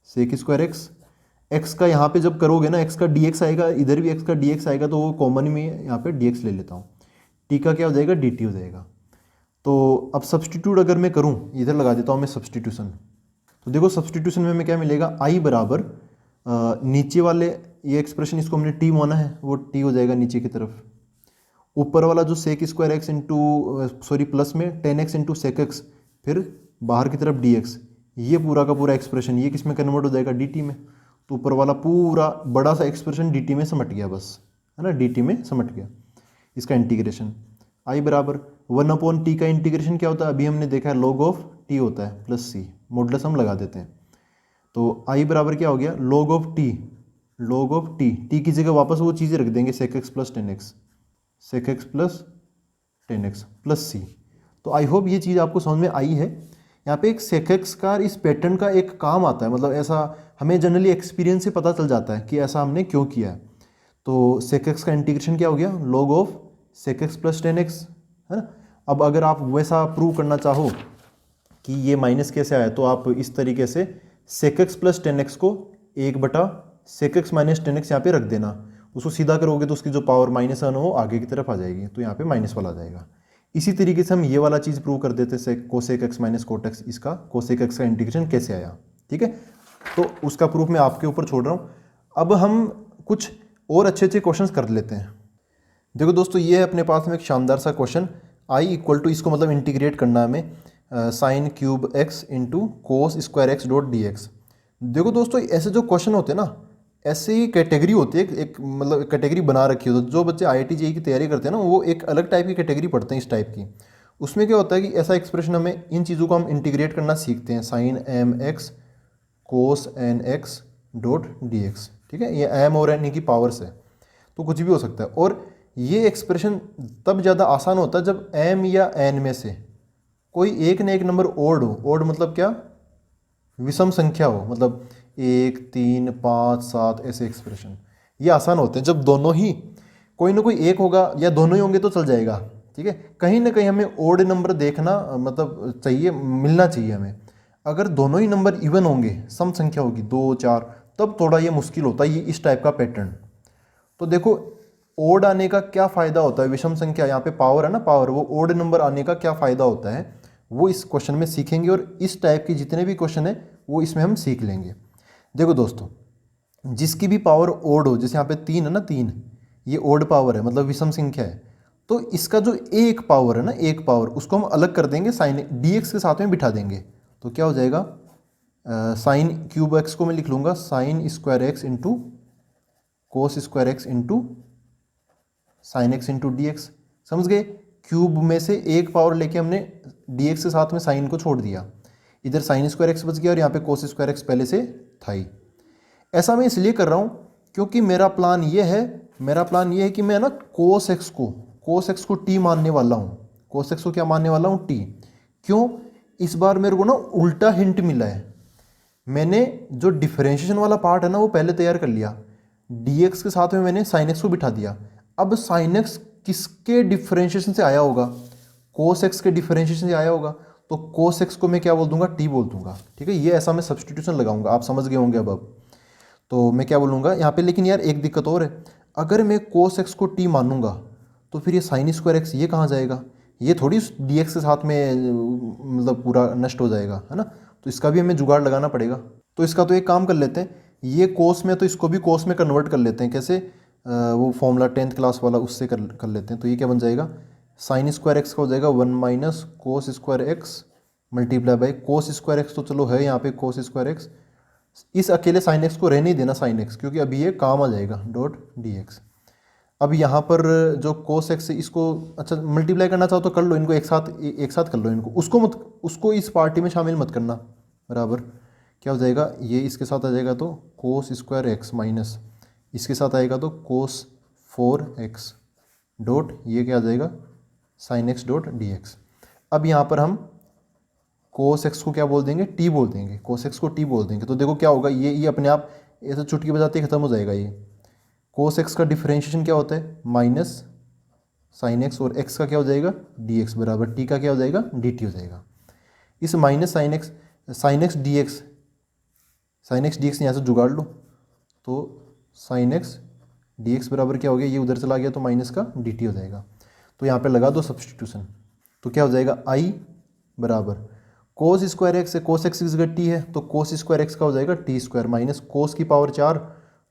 सेक स्क्वायर एक्स। एक्स का यहाँ पे जब करोगे ना एक्स का डी एक्स आएगा, इधर भी एक्स का डी एक्स आएगा, तो वो कॉमन में यहाँ पे डी एक्स ले लेता हूँ। टी का क्या हो जाएगा, डी टी हो जाएगा। तो अब सब्सटीट्यूट अगर मैं करूँ, इधर लगा देता हूँ मैं सब्सटीट्यूशन। तो देखो सब्सटीट्यूशन में मैं क्या मिलेगा, आई बराबर नीचे वाले ये एक्सप्रेशन, इसको हमने टी माना है, वो टी हो जाएगा नीचे की तरफ। ऊपर वाला जो sec square x into sorry plus में tan x into sec x, फिर बाहर की तरफ डी एक्स, ये पूरा का पूरा एक्सप्रेशन ये किस में कन्वर्ट हो जाएगा, डी टी में। तो ऊपर वाला पूरा बड़ा सा एक्सप्रेशन डी टी में समट गया, बस है ना, डी टी में समट गया। इसका इंटीग्रेशन आई बराबर 1/t का इंटीग्रेशन क्या होता है, अभी हमने देखा है log ऑफ टी होता है प्लस सी, मॉडुलस हम लगा देते हैं। तो आई बराबर क्या हो गया, log of t, log of t की जगह वापस वो चीज़ें रख देंगे, sec x plus ten x, sec x plus ten x plus c. तो आई होप ये चीज़ आपको समझ में आई है। यहाँ पे एक सेक एक्स का इस पैटर्न का एक काम आता है, मतलब ऐसा हमें जनरली एक्सपीरियंस से पता चल जाता है कि ऐसा हमने क्यों किया है। तो सेक एक्स का इंटीग्रेशन क्या हो गया, log of sec x plus ten x, है ना। अब अगर आप वैसा प्रूव करना चाहो कि ये माइनस कैसे आया, तो आप इस तरीके से sec x plus ten x को 1/, sec x minus ten x यहाँ पे रख देना, उसको सीधा करोगे तो उसकी जो पावर माइनस वन हो आगे की तरफ आ जाएगी, तो यहाँ पे माइनस वाला आ जाएगा। इसी तरीके से हम ये वाला चीज़ प्रूव कर देते sec cosec x minus cot x, इसका कोसेक एक्स का इंटीग्रेशन कैसे आया, ठीक है। तो उसका प्रूफ मैं आपके ऊपर छोड़ रहा हूँ। अब हम कुछ और अच्छे अच्छे क्वेश्चंस कर लेते हैं। देखो दोस्तों, ये है अपने पास में एक शानदार सा क्वेश्चन, आई इक्वल टू, इसको मतलब इंटीग्रेट करना है हमें, sine cube x into cos square x dot d x. देखो दोस्तों, ऐसे जो क्वेश्चन होते हैं ना, ऐसे ही कैटेगरी होती है, एक मतलब कैटेगरी बना रखी हो, तो जो बच्चे IIT JEE की तैयारी करते हैं ना, वो एक अलग टाइप की कैटेगरी पढ़ते हैं इस टाइप की। उसमें क्या होता है कि ऐसा एक्सप्रेशन हमें, इन चीज़ों को हम इंटीग्रेट करना सीखते हैं, sin m x cos n x dot d x, ठीक है। ये एम और एन की पावर्स है, तो कुछ भी हो सकता है। और ये एक्सप्रेशन तब ज़्यादा आसान होता है जब एम या एन में से कोई एक न एक नंबर ओड हो। ओड मतलब क्या, विषम संख्या हो, मतलब 1, 3, 5, 7 ऐसे एक्सप्रेशन, ये आसान होते हैं। जब दोनों ही कोई ना कोई एक होगा या दोनों ही होंगे तो चल जाएगा, ठीक है। कहीं ना कहीं हमें ओड नंबर देखना मतलब चाहिए, मिलना चाहिए हमें। अगर दोनों ही नंबर इवन होंगे, सम संख्या होगी 2, 4, तब थोड़ा ये मुश्किल होता है, ये इस टाइप का पैटर्न। तो देखो ओड आने का क्या फ़ायदा होता है, विषम संख्या यहाँ पे पावर है ना, पावर, वो ओड नंबर आने का क्या फ़ायदा होता है वो इस क्वेश्चन में सीखेंगे, और इस टाइप के जितने भी क्वेश्चन है वो इसमें हम सीख लेंगे। देखो दोस्तों, जिसकी भी पावर ओड हो, जैसे यहाँ पे 3 है ना, 3 ये ओड पावर है, मतलब विषम संख्या है, तो इसका जो एक पावर है ना, एक पावर, उसको हम अलग कर देंगे, साइन dx के साथ में बिठा देंगे, तो क्या हो जाएगा, साइन क्यूब एक्स को मैं लिख लूँगा sine square x into cos square x into sine x into D x. समझ गए, क्यूब में से एक पावर लेके हमने डी एक्स के साथ में साइन को छोड़ दिया, इधर साइन स्क्वायर एक्स बच गया, और यहाँ पे कोस स्क्वायर एक्स पहले से था ही। ऐसा मैं इसलिए कर रहा हूँ क्योंकि मेरा प्लान ये है कि मैं ना कोस एक्स को टी मानने वाला हूँ। कोस एक्स को क्या मानने वाला हूँ, टी। क्यों, इस बार मेरे को ना उल्टा हिंट मिला है। मैंने जो डिफरेंशिएशन वाला पार्ट है ना वो पहले तैयार कर लिया, डी एक्स के साथ में मैंने साइन एक्स को बिठा दिया। अब साइन एक्स किसके डिफरेंशिएशन से आया होगा, कोस एक्स के डिफरेंशिएशन से आया होगा, तो कोस एक्स को मैं क्या बोल दूंगा, टी बोल दूंगा, ठीक है। ये ऐसा मैं सब्सटीट्यूशन लगाऊंगा, आप समझ गए होंगे अब। तो मैं क्या बोलूँगा यहाँ पे, लेकिन यार एक दिक्कत और है, अगर मैं कोस एक्स को टी मानूंगा तो फिर ये साइन स्क्वायर एक्स ये कहाँ जाएगा, ये थोड़ी डी एक्स के साथ में मतलब पूरा नष्ट हो जाएगा, है ना। तो इसका भी हमें जुगाड़ लगाना पड़ेगा। तो इसका तो एक काम कर लेते हैं, ये कोस में, तो इसको भी कोस में कन्वर्ट कर लेते हैं। कैसे, वो फॉर्मूला 10th क्लास वाला, उससे कर लेते हैं। तो ये क्या बन जाएगा, साइन स्क्वायर एक्स का हो जाएगा 1 minus cos square x multiply by cos square x, तो चलो है यहाँ पे कोस स्क्वायर एक्स, इस अकेले साइन एक्स को रहने ही देना साइन एक्स, क्योंकि अभी ये काम आ जाएगा, डॉट डी एक्स। अब यहाँ पर जो कोस एक्स है, इसको अच्छा मल्टीप्लाई करना चाहो तो कर लो, इनको एक साथ कर लो इनको, उसको इस पार्टी में शामिल मत करना। बराबर क्या हो जाएगा, ये इसके साथ आ जाएगा तो कोस स्क्वायर एक्स माइनस इसके साथ आएगा तो कोस 4x डॉट ये क्या आ जाएगा, sine x dot d x. अब यहाँ पर हम कोस एक्स को क्या बोल देंगे, टी बोल देंगे, कोस एक्स को टी बोल देंगे। तो देखो क्या होगा, ये अपने आप ऐसे चुटकी बजाते ही खत्म हो जाएगा। ये कोस एक्स का डिफरेंशिएशन क्या होता है, माइनस साइन एक्स, और एक्स का क्या हो जाएगा, डी एक्स, बराबर टी का क्या हो जाएगा, डी टी हो जाएगा। इस minus sine x D x, sine x D x यहाँ से जुगाड़ लो, तो साइन एक्स डी एक्स बराबर क्या हो गया, ये उधर चला गया तो माइनस का डी टी हो जाएगा। तो यहाँ पे लगा दो सब्सटीट्यूशन, तो क्या हो जाएगा, आई बराबर कोस स्क्वायर एक्स है, कोस एक्स की जगह टी है तो कोस स्क्वायर एक्स का हो जाएगा टी स्क्वायर, माइनस कोस की पावर 4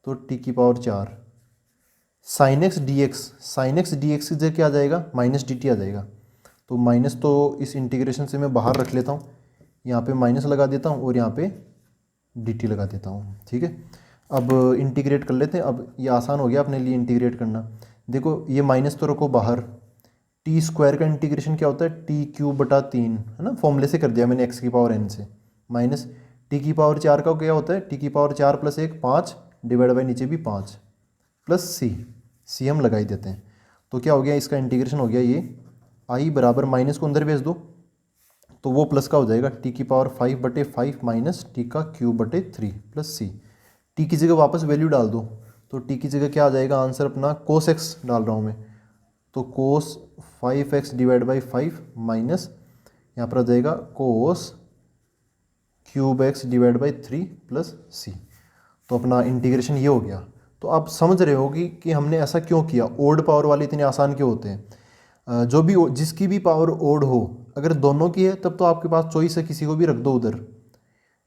तो टी की power 4, sine x D x की जगह क्या आ जाएगा, माइनस डी टी आ जाएगा। तो माइनस तो इस इंटीग्रेशन से मैं बाहर रख लेता हूँ, यहाँ पे माइनस लगा देता हूँ और यहाँ पे डी टी लगा देता हूँ, ठीक है। अब इंटीग्रेट कर लेते हैं, अब ये आसान हो गया अपने लिए इंटीग्रेट करना। देखो ये माइनस तो रखो बाहर, टी स्क्वायर का इंटीग्रेशन क्या होता है, टी क्यूब बटा 3, है ना, फॉर्मूले से कर दिया मैंने एक्स की पावर एन से, माइनस टी की पावर 4 का क्या होता है, टी की पावर 4 प्लस 1 5 डिवाइड बाई नीचे भी 5 प्लस सी हम लगा ही देते हैं। तो क्या हो गया, इसका इंटीग्रेशन हो गया ये आई बराबर, माइनस को अंदर भेज दो तो वो प्लस का हो जाएगा, टी की पावर 5 बटे 5 माइनस टी का क्यूब बटे 3 प्लस सी। टी की जगह वापस वैल्यू डाल दो, तो टी की जगह क्या आ जाएगा आंसर अपना, कोस एक्स डाल रहा हूँ मैं, तो कोस 5x डिवाइड बाई 5 माइनस यहाँ पर आ जाएगा cos cube x divide by 3 plus c. तो अपना इंटीग्रेशन ये हो गया। तो आप समझ रहे हो कि हमने ऐसा क्यों किया, ओड पावर वाले इतने आसान क्यों होते हैं। जो भी जिसकी भी पावर ओड हो, अगर दोनों की है तब तो आपके पास चॉइस है, किसी को भी रख दो उधर।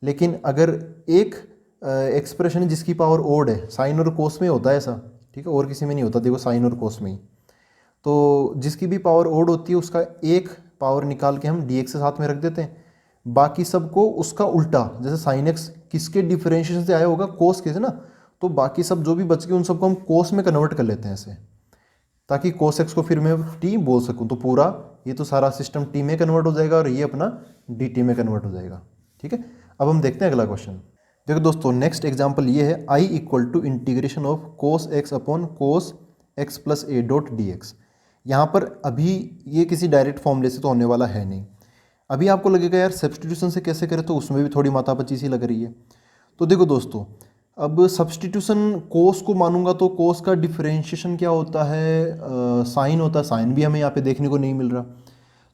लेकिन अगर एक एक्सप्रेशन है जिसकी पावर ओड है, साइन और कोस में होता है ऐसा, ठीक है, और किसी में नहीं होता, देखो साइन और कोस में ही। तो जिसकी भी पावर ओड होती है उसका एक पावर निकाल के हम डी एक्स के साथ में रख देते हैं, बाकी सबको उसका उल्टा, जैसे साइन एक्स किसके डिफरेंशिएशन से आया होगा, कोस के से ना, तो बाकी सब जो भी बच गए उन सबको हम कोस में कन्वर्ट कर लेते हैं ऐसे, ताकि कोस एक्स को फिर मैं टी बोल सकूं। तो पूरा ये तो सारा सिस्टम टी में कन्वर्ट हो जाएगा और ये अपना डी टी में कन्वर्ट हो जाएगा, ठीक है। अब हम देखते हैं अगला क्वेश्चन। देखो दोस्तों, नेक्स्ट एग्जाम्पल ये है, I equal to integration of cos x upon cos x plus a dot d x. यहाँ पर अभी ये किसी डायरेक्ट फॉर्मूले से तो होने वाला है नहीं। अभी आपको लगेगा यार सब्सटीट्यूशन से कैसे करें, तो उसमें भी थोड़ी माथापच्ची सी लग रही है। तो देखो दोस्तों, अब सब्सटीट्यूशन कोस को मानूंगा तो कोस का डिफरेंशिएशन क्या होता है, साइन होता है, साइन भी हमें यहाँ पे देखने को नहीं मिल रहा।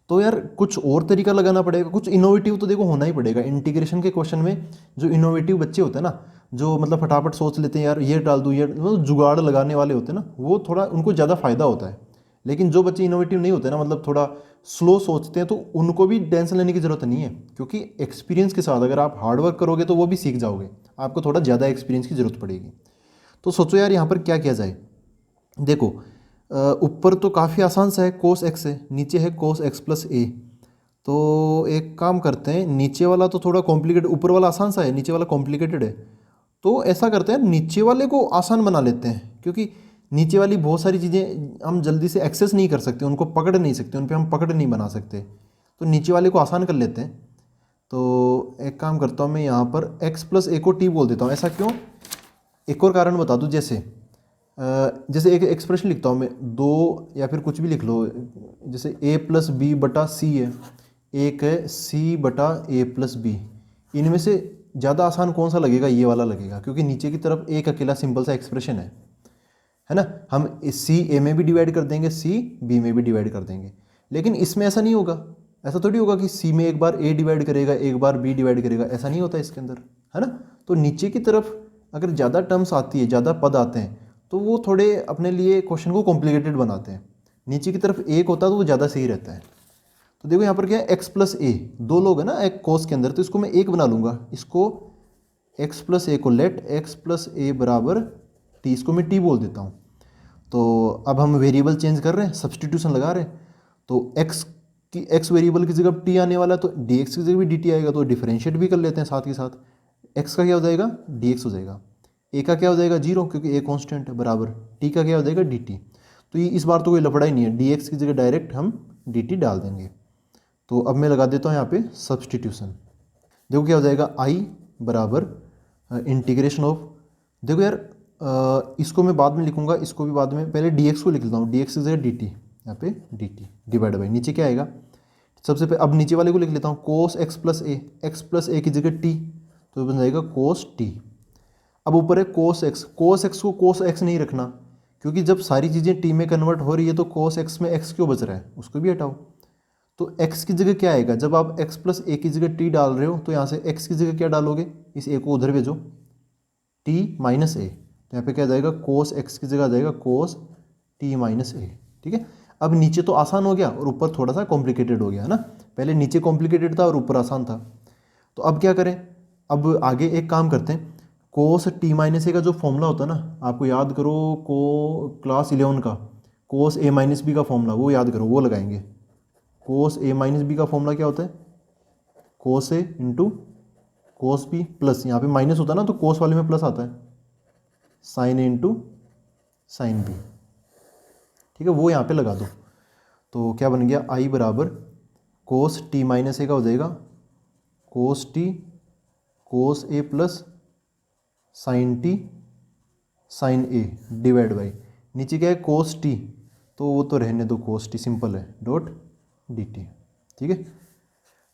तो यार कुछ और तरीका लगाना पड़ेगा, कुछ इनोवेटिव तो देखो होना ही पड़ेगा। इंटीग्रेशन के क्वेश्चन में जो इनोवेटिव बच्चे होते हैं ना, जो मतलब फटाफट सोच लेते हैं यार ये डाल दूँ, ये मतलब जुगाड़ लगाने वाले होते हैं ना, वो थोड़ा उनको ज़्यादा फायदा होता है। लेकिन जो बच्चे इनोवेटिव नहीं होते ना, मतलब थोड़ा स्लो सोचते हैं, तो उनको भी टेंशन लेने की ज़रूरत नहीं है, क्योंकि एक्सपीरियंस के साथ अगर आप हार्डवर्क करोगे तो वो भी सीख जाओगे, आपको थोड़ा ज़्यादा एक्सपीरियंस की ज़रूरत पड़ेगी। तो सोचो यार यहाँ पर क्या किया जाए। देखो ऊपर तो काफ़ी आसान सा है, कोस एक्स है, नीचे है कोस एक्स प्लस ए। तो एक काम करते हैं, नीचे वाला तो थोड़ा कॉम्प्लिकेटेड, ऊपर वाला आसान सा है, नीचे वाला कॉम्प्लिकेटेड है। तो ऐसा करते हैं, नीचे वाले को आसान बना लेते हैं, क्योंकि नीचे वाली बहुत सारी चीज़ें हम जल्दी से एक्सेस नहीं कर सकते, उनको पकड़ नहीं सकते, उन पर हम पकड़ नहीं बना सकते। तो नीचे वाले को आसान कर लेते हैं। तो एक काम करता हूँ मैं, यहाँ पर x प्लस ए को टी बोल देता हूँ। ऐसा क्यों, एक और कारण बता दूँ। जैसे एक एक्सप्रेशन लिखता हूँ मैं, दो या फिर कुछ भी लिख लो, जैसे a प्लस बी बटा सी है, एक है c बटा ए प्लस बी। इनमें से ज़्यादा आसान कौन सा लगेगा, ये वाला लगेगा, क्योंकि नीचे की तरफ एक अकेला सिंपल सा एक्सप्रेशन है ना। हम सी ए में भी डिवाइड कर देंगे, सी बी में भी डिवाइड कर देंगे। लेकिन इसमें ऐसा नहीं होगा, ऐसा थोड़ी होगा कि सी में एक बार ए डिवाइड करेगा, एक बार बी डिवाइड करेगा, ऐसा नहीं होता इसके अंदर, है ना। तो नीचे की तरफ अगर ज़्यादा टर्म्स आती है, ज़्यादा पद आते हैं, तो वो थोड़े अपने लिए क्वेश्चन को कॉम्प्लिकेटेड बनाते हैं। नीचे की तरफ एक होता है तो वो ज़्यादा सही रहता है। तो देखो यहाँ पर क्या है, एक्स प्लस ए, दो लोग हैं ना एक कोस के अंदर, तो इसको मैं एक बना लूँगा, इसको एक्स प्लस ए को लेट एक्स प्लस ए बराबर टी, इसको मैं टी बोल देता हूँ। तो अब हम वेरिएबल चेंज कर रहे हैं, सब्सटीट्यूशन लगा रहे हैं। तो एक्स वेरिएबल की जगह टी आने वाला है, तो डी एक्स की जगह भी डी टी आएगा, तो डिफरेंशिएट भी कर लेते हैं साथ के साथ। एक्स का क्या हो जाएगा, डी एक्स हो जाएगा, ए का क्या हो जाएगा 0, क्योंकि ए कॉन्स्टेंट है, बराबर टी का क्या हो जाएगा डी टी। तो ये इस बार तो कोई लफड़ा ही नहीं है, डी एक्स की जगह डायरेक्ट हम डी टी डाल देंगे। तो अब मैं लगा देता हूँ यहाँ पे सब्सटीट्यूशन। देखो क्या हो जाएगा, आई बराबर इंटीग्रेशन ऑफ, देखो यार इसको मैं बाद में लिखूंगा, इसको भी बाद में, पहले डी एक्स को लिख लेता हूँ, डी एक्स की जगह डी टी, यहाँ पे डी टी डिवाइड बाई नीचे क्या आएगा, सबसे पहले अब नीचे वाले को लिख लेता हूँ, कोस एक्स प्लस ए, एक्स प्लस ए की जगह टी, तो ये बन जाएगा कोस टी। अब ऊपर है कोस एक्स, कोस एक्स को कोस एक्स नहीं रखना, क्योंकि जब सारी चीज़ें टी में कन्वर्ट हो रही है तो कोस एक्स में एक्स क्यों बच रहा है, उसको भी हटाओ। तो x की जगह क्या आएगा, जब आप x प्लस ए की जगह t डाल रहे हो तो यहाँ से x की जगह क्या डालोगे, इस a को उधर भेजो, t माइनस ए, तो यहाँ पे क्या आ जाएगा, कोस x की जगह आ जाएगा कोस t माइनस ए। ठीक है, अब नीचे तो आसान हो गया और ऊपर थोड़ा सा कॉम्प्लिकेटेड हो गया है ना, पहले नीचे कॉम्प्लिकेटेड था और ऊपर आसान था। तो अब क्या करें, अब आगे एक काम करते हैं, कोस t माइनस ए का जो फॉर्मूला होता है ना, आपको याद करो को क्लास 11 का कोस a माइनस बी का फॉर्मूला, वो याद करो, वो लगाएंगे। कोस a माइनस बी का फॉर्मूला क्या होता है, cos a into cos b plus, यहाँ पे माइनस होता है ना तो कोस वाले में प्लस आता है, sine a into sine b. ठीक है, वो यहाँ पे लगा दो, तो क्या बन गया, आई बराबर कोस t माइनस ए का हो जाएगा cos t cos a plus sine t sine a divide by, नीचे क्या है कोस t, तो वो तो रहने दो, कोस t सिंपल है, डॉट dt। ठीक है,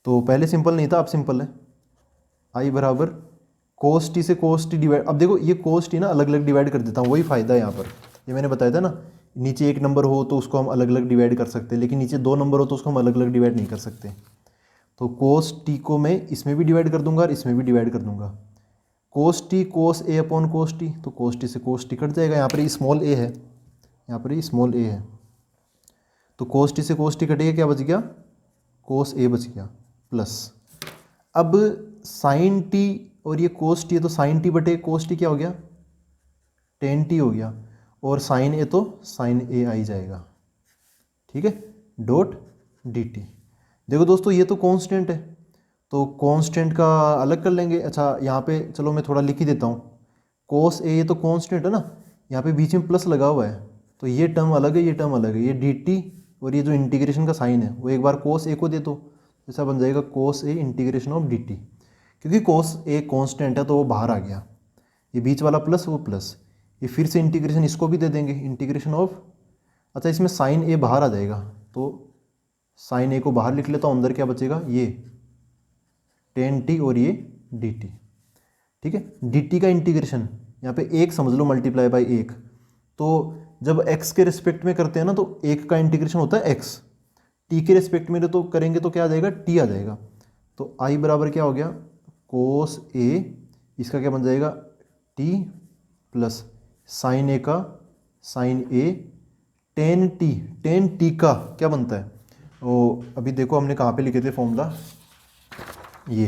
तो पहले सिंपल नहीं था, अब सिंपल है, आई बराबर कोस टी से कोस टी डिवाइड, अब देखो ये कोस टी ना अलग अलग डिवाइड कर देता हूँ, वही फ़ायदा है यहाँ पर, ये मैंने बताया था ना, नीचे एक नंबर हो तो उसको हम अलग अलग डिवाइड कर सकते हैं, लेकिन नीचे दो नंबर हो तो उसको हम अलग अलग डिवाइड नहीं कर सकते। तो कोस टी को मैं इसमें भी डिवाइड कर दूंगा और इसमें भी डिवाइड कर दूंगा, कोस टी कोस ए अपॉन कोस टी, तो कोस टी से कोस टी कट जाएगा, यहाँ पर स्मॉल ए है, यहाँ पर स्मॉल ए है, तो कोस टी से कोस टी कटेगा, क्या बच गया, कोस ए बच गया, प्लस अब साइन टी और ये कोस टी है, तो साइन टी बटे कोस टी क्या हो गया, टेन टी हो गया, और साइन ए तो साइन ए आई जाएगा। ठीक है, डॉट डी टी। देखो दोस्तों ये तो कांस्टेंट है, तो कांस्टेंट का अलग कर लेंगे। अच्छा यहाँ पे चलो मैं थोड़ा लिख ही देता हूँ, कोस ए, ये तो कांस्टेंट है ना, यहाँ पे बीच में प्लस लगा हुआ है, तो ये टर्म अलग है, ये टर्म अलग है, ये डी टी और ये जो इंटीग्रेशन का साइन है वो एक बार कोस ए को दे दो, ऐसा बन जाएगा कोस a integration of D T, क्योंकि कोस ए कांस्टेंट है तो वो बाहर आ गया, ये बीच वाला प्लस वो प्लस, ये फिर से इंटीग्रेशन इसको भी दे देंगे, इंटीग्रेशन ऑफ, अच्छा इसमें साइन ए बाहर आ जाएगा, तो साइन ए को बाहर लिख लेता हूँ, अंदर क्या बचेगा, ये टेन टी और ये डी टी। ठीक है, डी टी का इंटीग्रेशन यहाँ पे एक समझ लो मल्टीप्लाई बाई एक, तो जब x के रिस्पेक्ट में करते हैं ना तो एक का इंटीग्रेशन होता है x, t के रिस्पेक्ट में तो करेंगे तो क्या आ जाएगा, t आ जाएगा, तो i बराबर क्या हो गया, कोस a, इसका क्या बन जाएगा, t प्लस साइन a का साइन a, टेन टी का क्या बनता है, वो अभी देखो हमने कहाँ पे लिखे थे फॉर्मूला, ये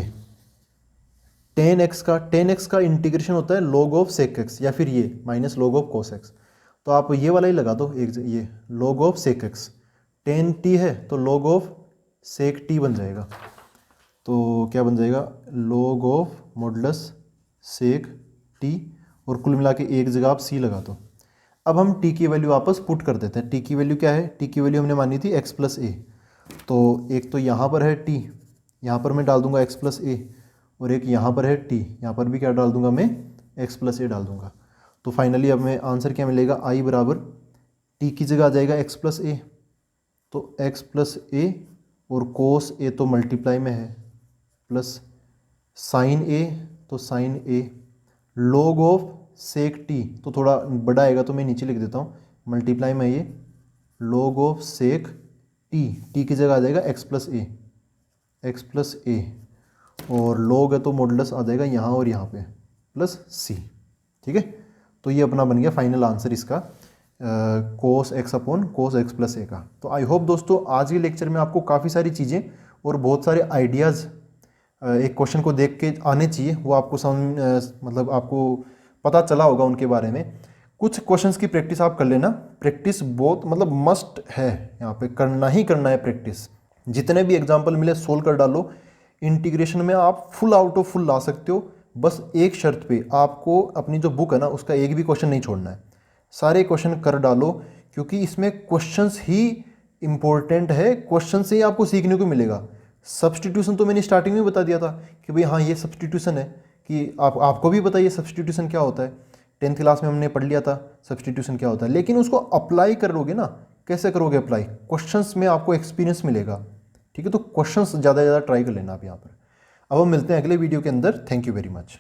टेन एक्स का इंटीग्रेशन होता है log ऑफ सेक एक्स, या फिर ये minus log of cos x, तो आप ये वाला ही लगा दो, एक ये log of sec x, ten t है तो log ऑफ सेक टी बन जाएगा, तो क्या बन जाएगा, log of modulus sec t, और कुल मिला के एक जगह आप सी लगा दो। अब हम t की वैल्यू वापस पुट कर देते हैं, t की वैल्यू क्या है, t की वैल्यू हमने मानी थी x प्लस ए, तो एक तो यहाँ पर है t, यहाँ पर मैं डाल दूंगा x प्लस ए, और एक यहाँ पर है t, यहाँ पर भी क्या डाल दूंगा मैं, x प्लस ए डाल दूंगा, तो फाइनली अब मैं आंसर क्या मिलेगा, i बराबर t की जगह आ जाएगा x प्लस ए, तो x प्लस ए और कोस ए तो मल्टीप्लाई में है, प्लस साइन ए तो sine a, log of sec t तो थोड़ा बड़ा आएगा तो मैं नीचे लिख देता हूँ, मल्टीप्लाई में ये log of sec t, t की जगह आ जाएगा x प्लस ए, और log है तो मॉडुलस आ जाएगा यहाँ और यहाँ पे प्लस सी। ठीक है, तो ये अपना बन गया फाइनल आंसर इसका, cos x upon cos x plus a का। तो आई होप दोस्तों आज के लेक्चर में आपको काफ़ी सारी चीज़ें और बहुत सारे आइडियाज़ एक क्वेश्चन को देख के आने चाहिए, वो आपको मतलब आपको पता चला होगा उनके बारे में। कुछ क्वेश्चंस की प्रैक्टिस आप कर लेना, प्रैक्टिस बहुत मतलब मस्ट है, यहाँ पे करना ही करना है प्रैक्टिस, जितने भी एग्जाम्पल मिले सोल्व कर डालो, इंटीग्रेशन में आप फुल आउट ऑफ फुल ला सकते हो, बस एक शर्त पे, आपको अपनी जो बुक है ना उसका एक भी क्वेश्चन नहीं छोड़ना है, सारे क्वेश्चन कर डालो, क्योंकि इसमें क्वेश्चंस ही इम्पोर्टेंट है, क्वेश्चन से ही आपको सीखने को मिलेगा। सब्स्टिट्यूशन तो मैंने स्टार्टिंग में बता दिया था कि भाई हाँ ये सब्स्टिट्यूशन है, कि आपको भी बताइए सब्स्टिट्यूशन क्या होता है, 10th क्लास में हमने पढ़ लिया था सब्स्टिट्यूशन क्या होता है, लेकिन उसको अप्लाई करोगे ना, कैसे करोगे अप्लाई, क्वेश्चंस में आपको एक्सपीरियंस मिलेगा, ठीक है, तो क्वेश्चंस ज़्यादा से ज़्यादा ट्राई कर लेना आप यहाँ पर। अब हम मिलते हैं अगले वीडियो के अंदर। Thank you very much.